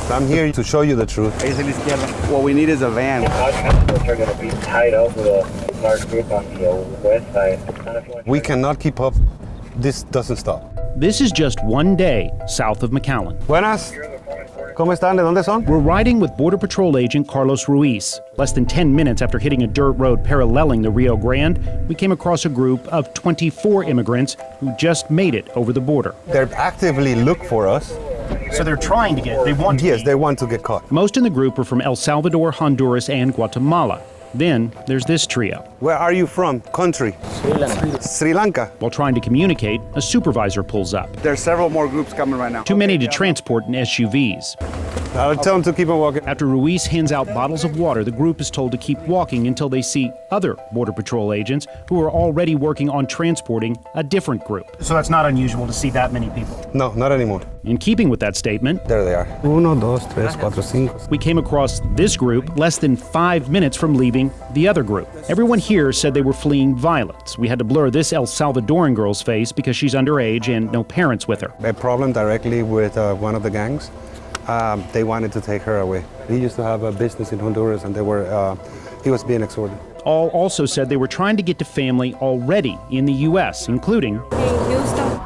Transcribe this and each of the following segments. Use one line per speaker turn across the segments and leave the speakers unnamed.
I'm here to show you the truth.
What we need is a van.
Are going to be tied up with a large group on the west side.
We cannot keep up. This doesn't stop.
This is just one day south of McAllen.
Buenas. ¿Cómo están? ¿De dónde son?
We're riding with Border Patrol agent Carlos Ruiz. Less than 10 minutes after hitting a dirt road paralleling the Rio Grande, we came across a group of 24 immigrants who just made it over the border.
They actively look for us.
So they're trying to get, they want to
Yes, they want to get caught.
Most in the group are from El Salvador, Honduras, and Guatemala. Then there's this trio.
Where are you from? Country? Sri Lanka.
While trying to communicate, a supervisor pulls up.
There's several more groups coming right now.
Too many to transport in SUVs.
I'll tell them to keep on walking.
After Ruiz hands out bottles of water, the group is told to keep walking until they see other Border Patrol agents who are already working on transporting a different group.
So that's not unusual to see that many people.
No, not anymore.
In keeping with that statement,
There they are. 1, 2, 3, 4, 5.
we came across this group less than 5 minutes from leaving the other group. Everyone here said they were fleeing violence. We had to blur this El Salvadoran girl's face because she's underage and no parents with her.
A problem directly with one of the gangs. They wanted to take her away. He used to have a business in Honduras, and he was being extorted.
All also said they were trying to get to family already in the U.S., including...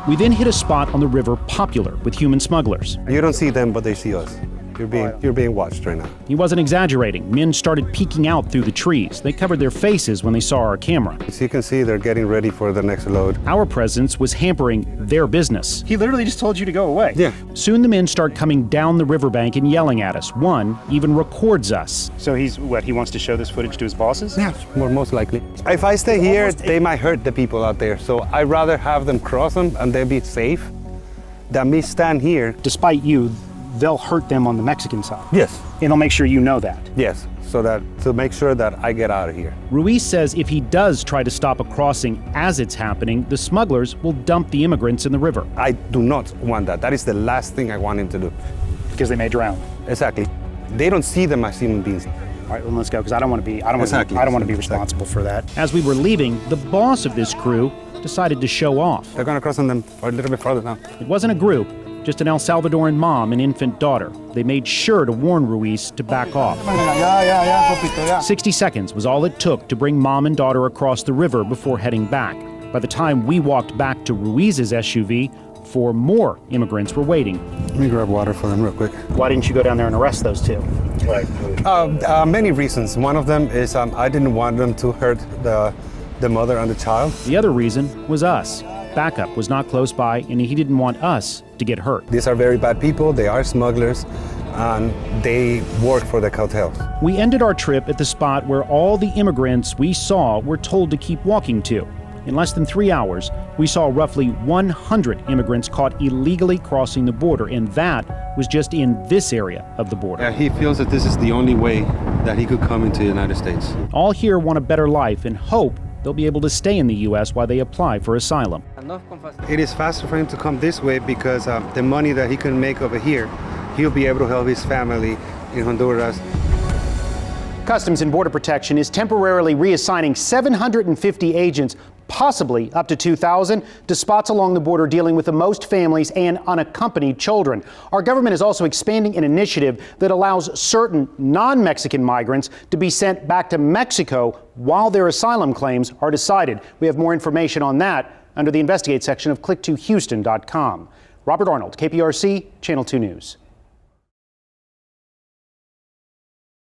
We then hit a spot on the river Popular with human smugglers.
You don't see them, but they see us. You're being watched right now.
He wasn't exaggerating. Men started peeking out through the trees. They covered their faces when they saw our camera.
As you can see, they're getting ready for the next load.
Our presence was hampering their business.
He literally just told you to go away.
Yeah.
Soon the men start coming down the riverbank and yelling at us. One even records us.
So he wants to show this footage to his bosses?
Yeah, most likely. If I stay here, they might hurt the people out there. So I'd rather have them cross them and they be safe than me stand here.
Despite you, they'll hurt them on the Mexican side.
Yes.
And they'll make sure you know that.
Yes, to make sure that I get out of here.
Ruiz says if he does try to stop a crossing as it's happening, the smugglers will dump the immigrants in the river.
I do not want that. That is the last thing I want him to do.
Because they may drown.
Exactly. They don't see them as human beings.
All right, well, let's go, because I don't want to be responsible for that.
As we were leaving, the boss of this crew decided to show off.
They're gonna cross on them a little bit farther now.
It wasn't a group, just an El Salvadoran mom and infant daughter. They made sure to warn Ruiz to back off. 60 seconds was all it took to bring mom and daughter across the river before heading back. By the time we walked back to Ruiz's SUV, 4 more immigrants were waiting.
Let me grab water for them real quick.
Why didn't you go down there and arrest those two?
Many reasons. One of them is I didn't want them to hurt the mother and the child.
The other reason was us. Backup was not close by, and he didn't want us to get hurt.
These are very bad people. They are smugglers, and they work for the cartels.
We ended our trip at the spot where all the immigrants we saw were told to keep walking to. In less than 3 hours, we saw roughly 100 immigrants caught illegally crossing the border, and that was just in this area of the border.
Yeah, he feels that this is the only way that he could come into the United States.
All here want a better life and hope they'll be able to stay in the U.S. while they apply for asylum.
It is faster for him to come this way because the money that he can make over here, he'll be able to help his family in Honduras.
Customs and Border Protection is temporarily reassigning 750 agents, possibly up to 2,000, to spots along the border dealing with the most families and unaccompanied children. Our government is also expanding an initiative that allows certain non-Mexican migrants to be sent back to Mexico while their asylum claims are decided. We have more information on that under the Investigate section of click2houston.com. Robert Arnold, KPRC, Channel 2 News.